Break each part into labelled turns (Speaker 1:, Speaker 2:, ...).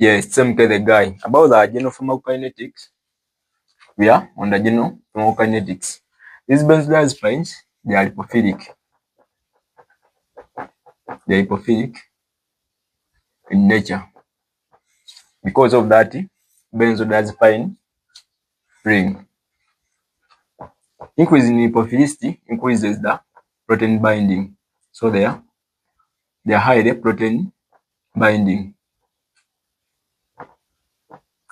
Speaker 1: Yes, same the guy. About the general pharmacokinetics, we are on the general pharmacokinetics. These benzodiazepines, they are lipophilic. They are lipophilic in nature. Because of that, benzodiazepine ring. Increase in lipophilicity increases the protein binding. So they are highly protein binding.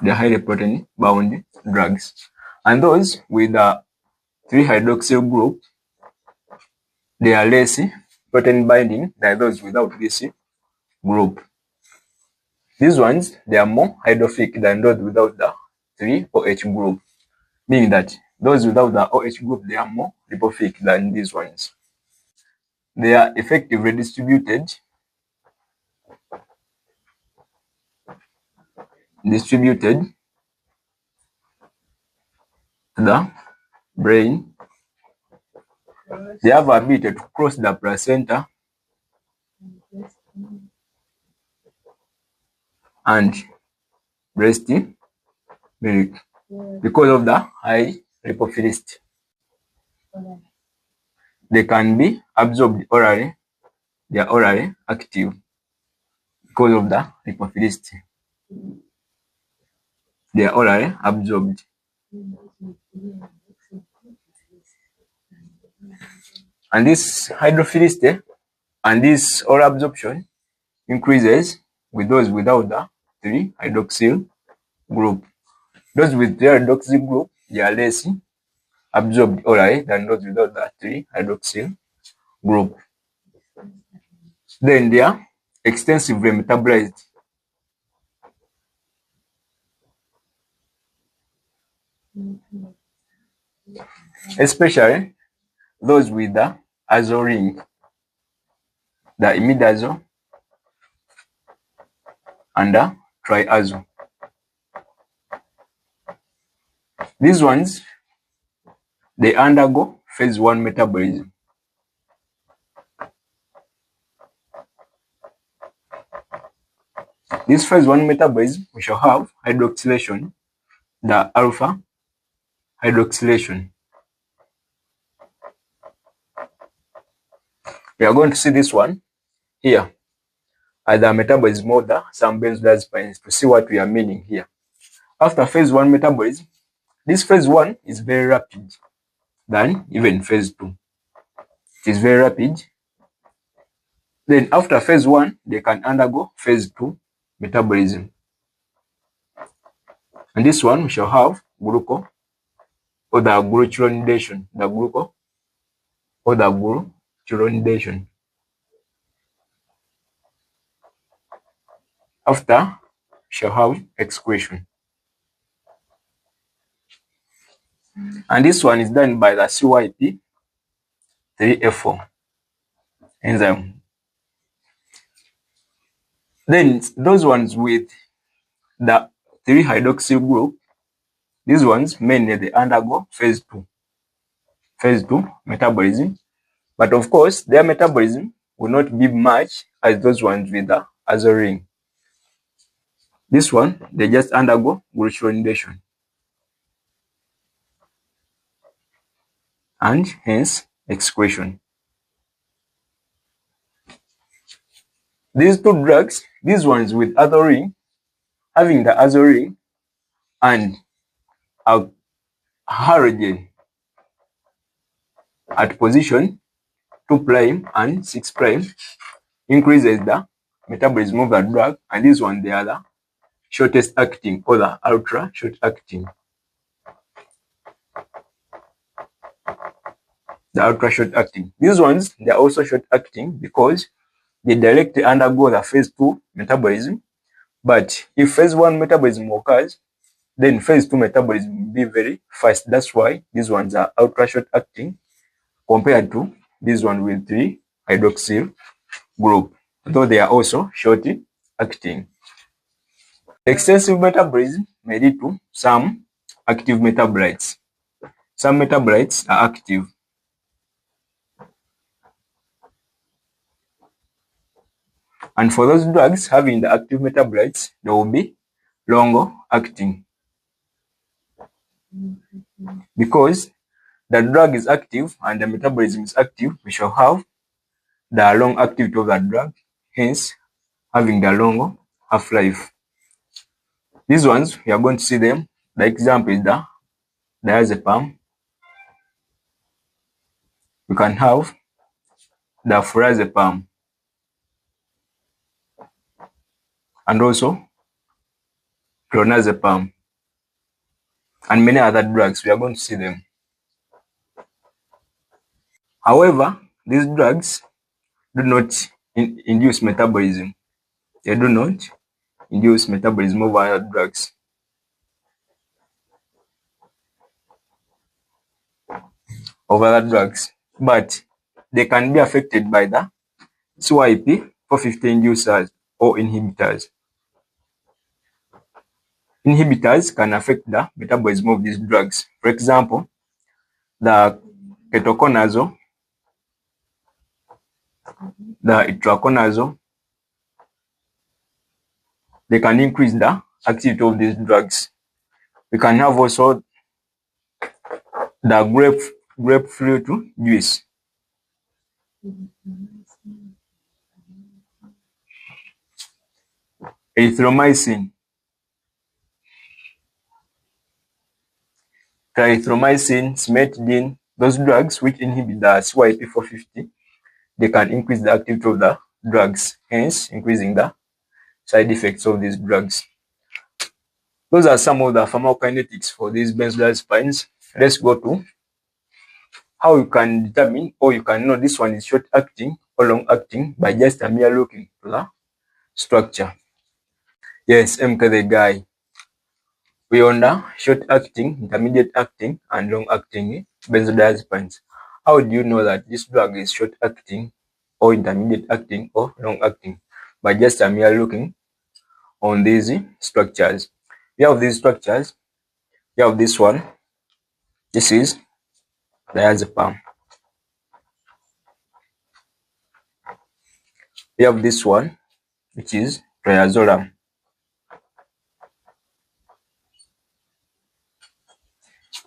Speaker 1: They are highly protein bound drugs. And those with the 3-hydroxyl group, they are less protein binding than those without this group. These ones, they are more hydrophilic than those without the 3-OH group, meaning that those without the OH group, they are more lipophilic than these ones. They are effectively distributed to the brain. They have ability to cross the placenta and breast milk because of the high lipophilicity. They can be absorbed orally. They are orally active because of the lipophilicity. They are orally absorbed. And this hydrophilicity and this oral absorption increases with those without the 3-hydroxyl group. Those with 3-hydroxyl group, they are less absorbed orally than those without the 3-hydroxyl group. Then they are extensively metabolized. Especially those with the azo ring, the imidazo and the triazo. These ones, they undergo phase 1 metabolism. This phase 1 metabolism, we shall have hydroxylation, the alpha hydroxylation. We are going to see this one here as the metabolism of the some benzodiazepines to see what we are meaning here. After phase 1 metabolism, this phase 1 is very rapid than even phase 2. It is very rapid. Then after phase 1, they can undergo phase 2 metabolism. And this one we shall have gluco or the glucuronidation. The gluco or the glucuronidation. After we shall have excretion. And this one is done by the CYP3A4 enzyme. Then those ones with the 3-hydroxyl group, these ones mainly they undergo phase 2 metabolism. But of course, their metabolism will not be much as those ones with the azo ring. This one, they just undergo glucuronidation. And hence excretion. These two drugs, these ones with azo ring, having the azo ring and a halogen at position 2' and 6' increases the metabolism of the drug, and this one they are the shortest acting or the ultra short acting. The ultra short acting. These ones they are also short acting because they directly undergo the phase 2 metabolism. But if phase 1 metabolism occurs, then phase 2 metabolism will be very fast. That's why these ones are ultra short acting compared to this one with 3-hydroxyl group, though they are also short acting. Extensive metabolism may lead to some active metabolites. Some metabolites are active. And for those drugs having the active metabolites, there will be long acting. Because the drug is active and the metabolism is active, we shall have the long activity of the drug, hence having the long half-life. These ones, we are going to see them. The example is the diazepam. We can have the flurazepam and also clonazepam and many other drugs. We are going to see them. However, these drugs do not induce metabolism. They do not induce metabolism of other drugs. But they can be affected by the CYP450 inducers or inhibitors. Inhibitors can affect the metabolism of these drugs. For example, the ketoconazole, the itraconazole, they can increase the activity of these drugs. We can have also the grapefruit juice. Erythromycin, clarithromycin, cimetidine, those drugs which inhibit the CYP450, they can increase the activity of the drugs, hence increasing the side effects of these drugs. Those are some of the pharmacokinetics for these benzodiazepines. Let's go to how you can determine or you can know this one is short acting or long acting by just a mere looking to the structure. Yes, MK the guy. We under short acting, intermediate acting, and long acting benzodiazepines. How do you know that this drug is short acting or intermediate acting or long acting? By just a mere looking on these structures. We have these structures. We have this one. This is diazepam. We have this one, which is triazolam.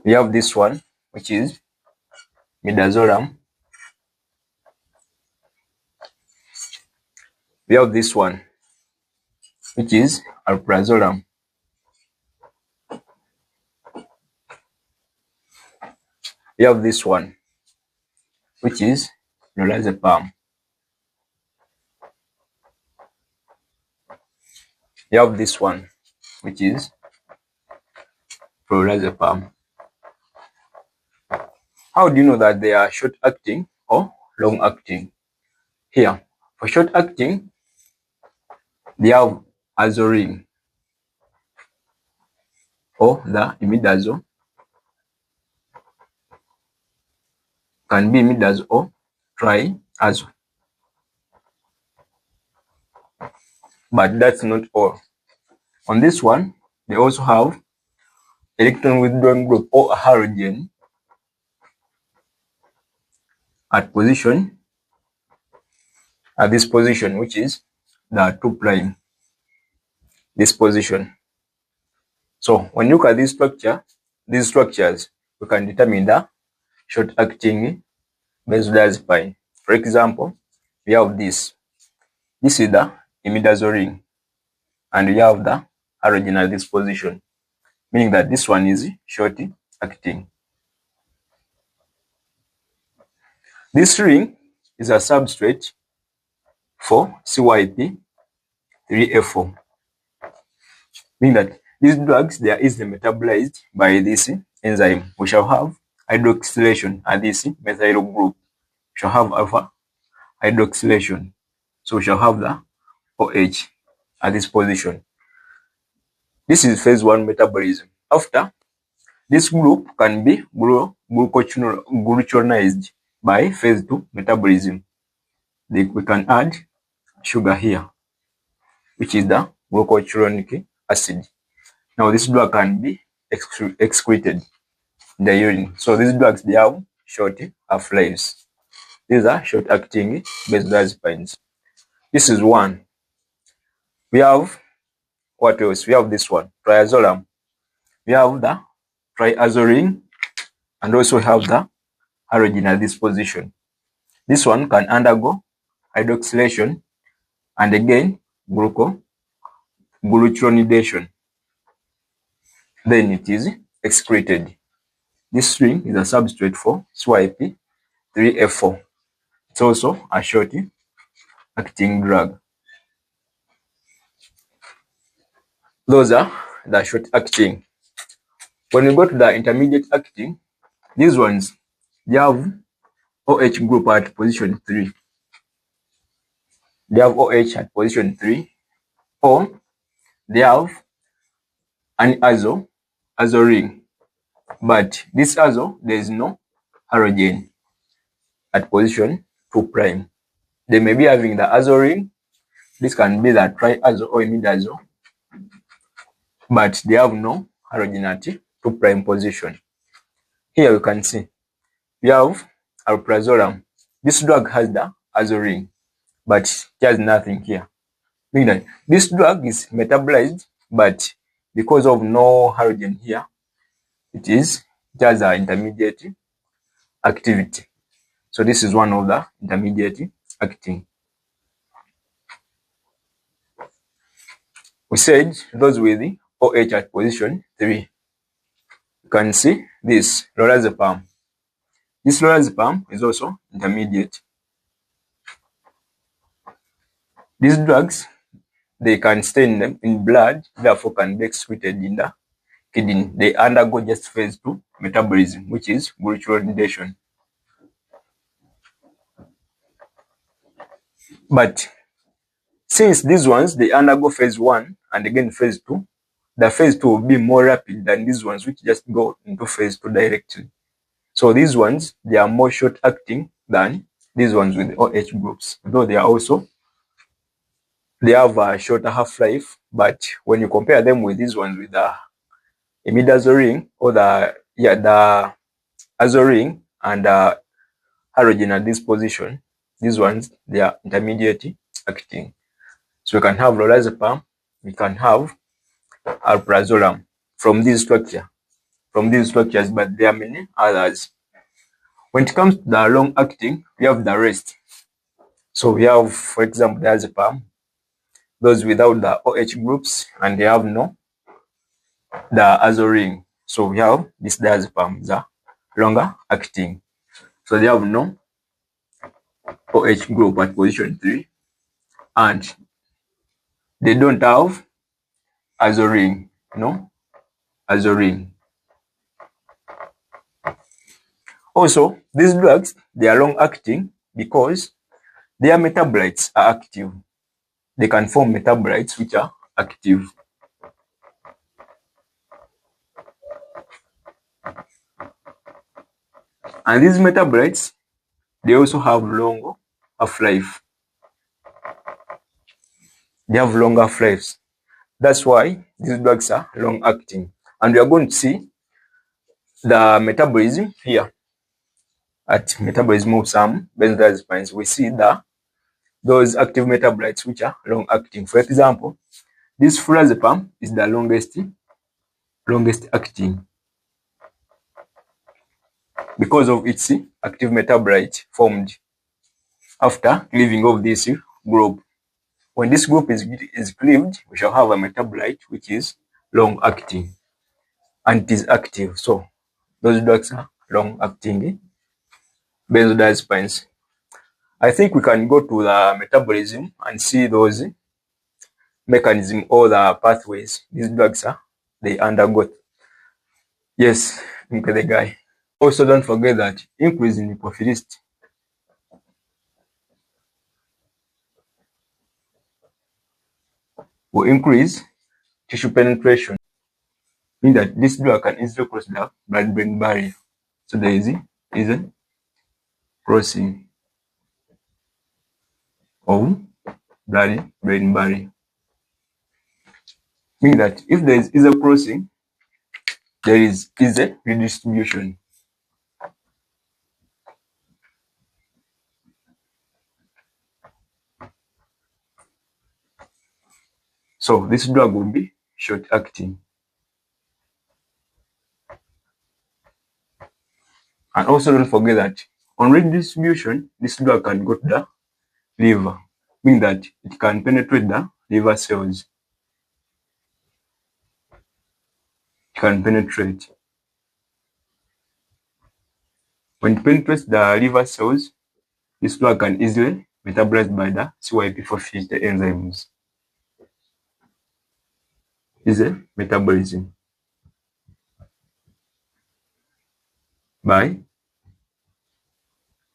Speaker 1: We have this one, which is midazolam. We have this one, which is alprazolam. We have this one, which is lorazepam. We have this one, which is flurazepam. How do you know that they are short acting or long acting? Here, for short acting, they have azorin or the imidazole. Can be imidazole or triazole. But that's not all. On this one, they also have electron withdrawing group or a halogen at this position, which is the 2', this position. So when you look at these structures, we can determine the short acting benzodiazepine. For example, we have this. This is the imidazole, and we have the halogen at this position, meaning that this one is short acting. This ring is a substrate for CYP3A4, meaning that these drugs, they are easily metabolized by this enzyme. We shall have hydroxylation at this methyl group. We shall have alpha hydroxylation. So we shall have the OH at this position. This is phase 1 metabolism. After, this group can be glucuronized by phase 2 metabolism. We can add sugar here, which is the glucuronic acid. Now this drug can be excreted in the urine. So these drugs, they have short half-lives. These are short-acting benzodiazepines. This is one. We have what else? We have this one, triazolam. We have the triazoline, and also have the halogen at this position. This one can undergo hydroxylation and again glucuronidation. Then it is excreted. This string is a substrate for CYP3A4. It's also a short acting drug. Those are the short acting. When we go to the intermediate acting, these ones, they have OH group at position 3. They have OH at position 3, or they have an azo ring. But this azo, there is no halogen at position 2 prime. They may be having the azo ring. This can be the triazo or imidazo, but they have no halogen at 2 prime position. Here you can see we have alprazolam. This drug has the azo ring, but it has nothing here. Meaning that this drug is metabolized, but because of no halogen here, it has an intermediate activity. So this is one of the intermediate acting. We said those with the OH at position 3. You can see this lorazepam. This lorazepam is also intermediate. These drugs, they can stay in blood, therefore can be excreted in the kidney. They undergo just phase 2 metabolism, which is glucuronidation. But since these ones, they undergo phase 1 and again phase 2, the phase 2 will be more rapid than these ones, which just go into phase 2 directly. So these ones, they are more short acting than these ones with the OH groups, though they have a shorter half-life. But when you compare them with these ones with the imidazole ring or the azo ring and halogen at this position, these ones, they are intermediate acting. So we can have lorazepam, we can have alprazolam from this structures, but there are many others. When it comes to the long acting, we have the rest. So we have, for example, diazepam, those without the OH groups, and they have the azo ring. So we have this diazepam, the longer acting. So they have no OH group at position 3, and they don't have azo ring, azo ring. Also, these drugs, they are long acting because their metabolites are active. They can form metabolites which are active. And these metabolites, they also have long half-life. They have longer half-lives. That's why these drugs are long acting. And we are going to see the metabolism here. At metabolism of some benzodiazepines, we see those active metabolites which are long acting. For example, this flurazepam is the longest acting because of its active metabolite formed after cleaving of this group. When this group is cleaved, we shall have a metabolite which is long acting and it is active. So those drugs are long acting benzodiazepines. I think we can go to the metabolism and see those mechanism or the pathways these drugs they undergo. Yes, look at the guy. Also, don't forget that increase in hypophilicity will increase tissue penetration, meaning that this drug can easily cross the blood-brain barrier. So there is a crossing of blood-brain barrier, meaning that if there is a crossing, there is a redistribution. So this drug will be short-acting. And also don't forget that on redistribution, this drug can go to the liver, meaning that it can penetrate the liver cells. It can penetrate. When it penetrates the liver cells, this drug can easily metabolized by the CYP450 enzymes. Is a metabolism by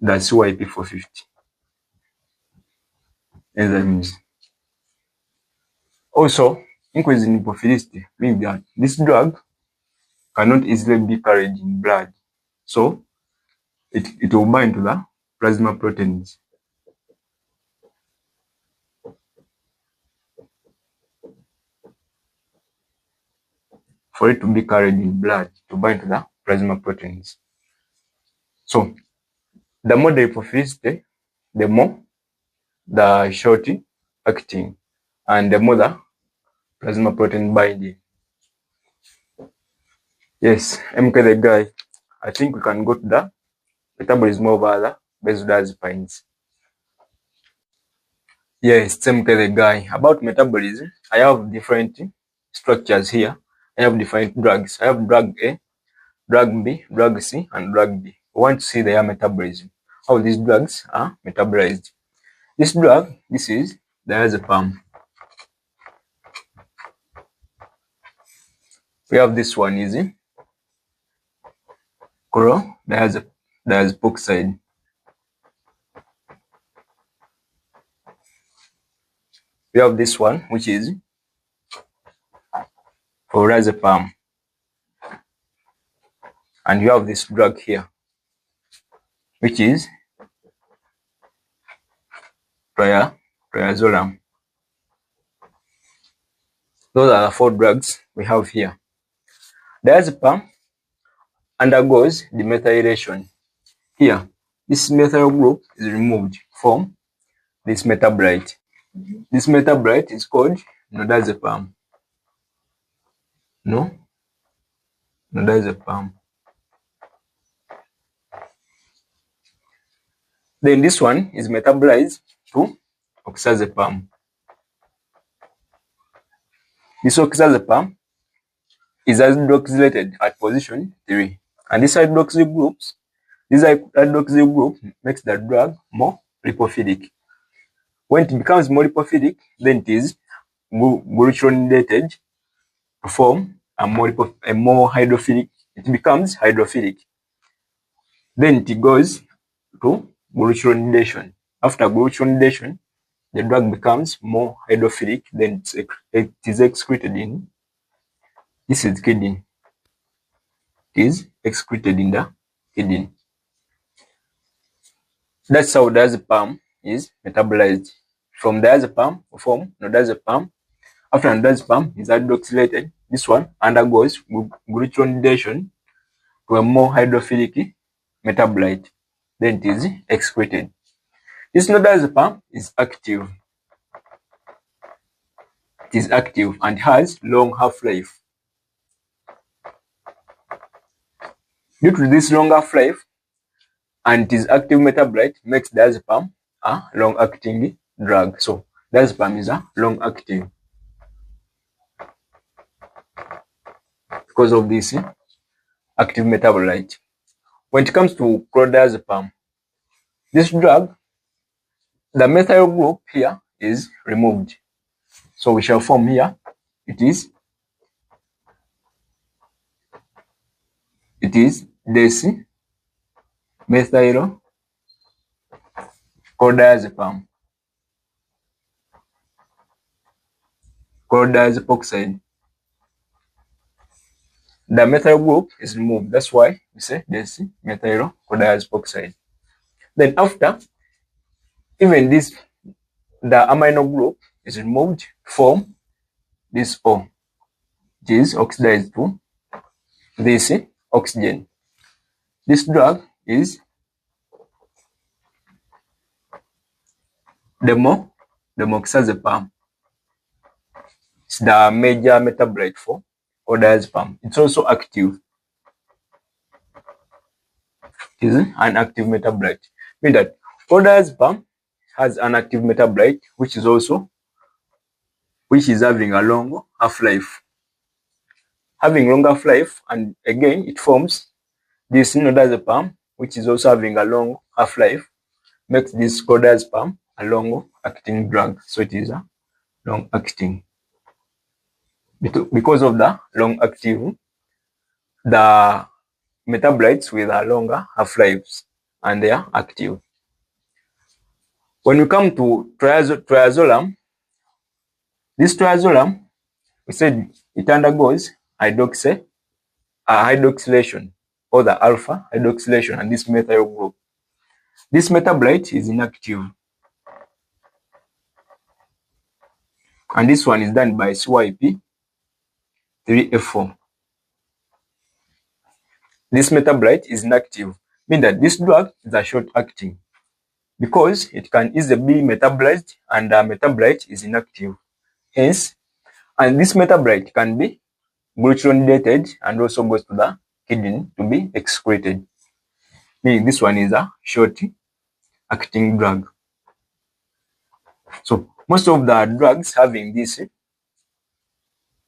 Speaker 1: the CYP450 enzymes. Also, increase in lipophilicity means that this drug cannot easily be carried in blood. So, it will bind to the plasma proteins. For it to be carried in blood, to bind to the plasma proteins. So, the more the lipophilicity, the more the short acting, and the more the plasma protein binding. Yes, MK the guy. I think we can go to the metabolism of other benzodiazepines. Yes, MK the guy. About metabolism, I have different structures here. I have different drugs. I have drug A, drug B, drug C, and drug D. We want to see their metabolism, how these drugs are metabolized. This drug, this is diazepam. We have this one is chlordiazepoxide. We have this one, which is flurazepam. And you have this drug here, which is triazolam. Those are the 4 drugs we have here. Diazepam undergoes demethylation. Here, this methyl group is removed from this metabolite. This metabolite is called nodazepam. Nodazepam. Then this one is metabolized to oxazepam. This oxazepam is hydroxylated at position 3. And this hydroxyl group makes the drug more lipophilic. When it becomes more lipophilic, then it is glucuronidated to form a more hydrophilic. It becomes hydrophilic. Then it goes to glucuronidation. After glucuronidation, the drug becomes more hydrophilic. Then it is excreted in. This is kidney. It is excreted in the kidney. That's how diazepam is metabolized. From diazepam, we form nodazepam. After nodazepam is hydroxylated, this one undergoes glucuronidation to a more hydrophilic metabolite. Then it is excreted. This nodazepam is active. It is active and has long half-life. Due to this long half-life and it is active metabolite makes diazepam a long-acting drug. So diazepam is a long-acting because of this active metabolite. When it comes to chlordiazepam, this drug, the methyl group here is removed. So we shall form here, it is methyl chlordiazepam, chlordiazepoxide. The methyl group is removed. That's why we say methyl chlordiazepoxide. Then after, even the amino group is removed to form this O, which is oxidized to this oxygen. This drug is demoxazepam. It's the major metabolite for diazepam. It's also active. It is an active metabolite. Mean that diazepam has an active metabolite which is having a long half-life. Having long half-life, and again it forms this diazepam which is also having a long half-life, makes this diazepam a long-acting drug. So it is a long-acting. Because of the long-active, the metabolites with a longer half-lives, and they are active. When we come to triazolam, this triazolam, we said it undergoes hydroxylation, or the alpha hydroxylation, and this methyl group. This metabolite is inactive, and this one is done by CYP3A4. This metabolite is inactive, meaning that this drug is a short-acting, because it can easily be metabolized and the metabolite is inactive. Hence, and this metabolite can be glucuronidated and also goes to the kidney to be excreted. Meaning this one is a short-acting drug. So most of the drugs having this,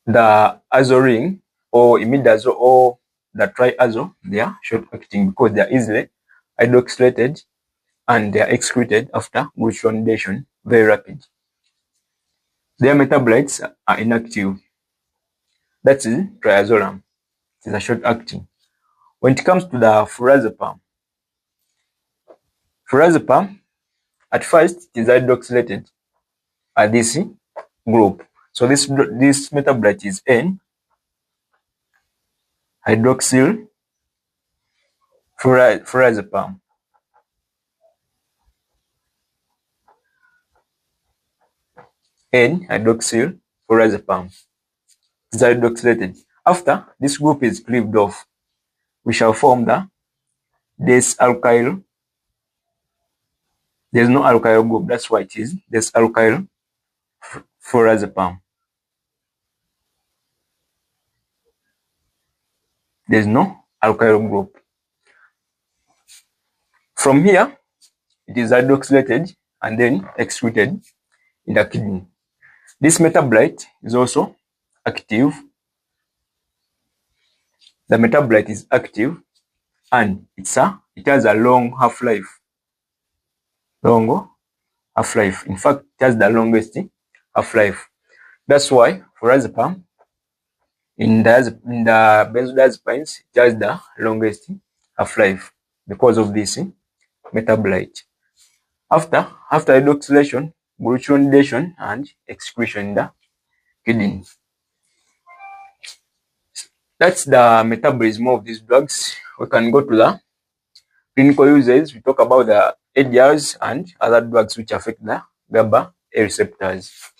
Speaker 1: the azo ring or imidazole or the triazo, they are short-acting because they are easily hydroxylated and they are excreted after glucuronidation, very rapid. Their metabolites are inactive. That is triazolam. It is a short-acting. When it comes to the flurazepam, at first it is hydroxylated at this group. So this metabolite is N-hydroxyl flurazepam. N-hydroxyl flurazepam is hydroxylated. After this group is cleaved off, we shall form the des-alkyl. There's no alkyl group, that's why it is des-alkyl flurazepam. There's no alkyl group. From here, it is hydroxylated and then excreted in the kidney. This metabolite is also active. The metabolite is active and it has a long half-life. In fact, it has the longest half-life. That's why flurazepam in the benzodiazepines, it has the longest half-life because of this metabolite. After hydroxylation, glucuronidation and excretion in the kidney. That's the metabolism of these drugs. We can go to the clinical uses. We talk about the ADRs and other drugs which affect the GABA receptors.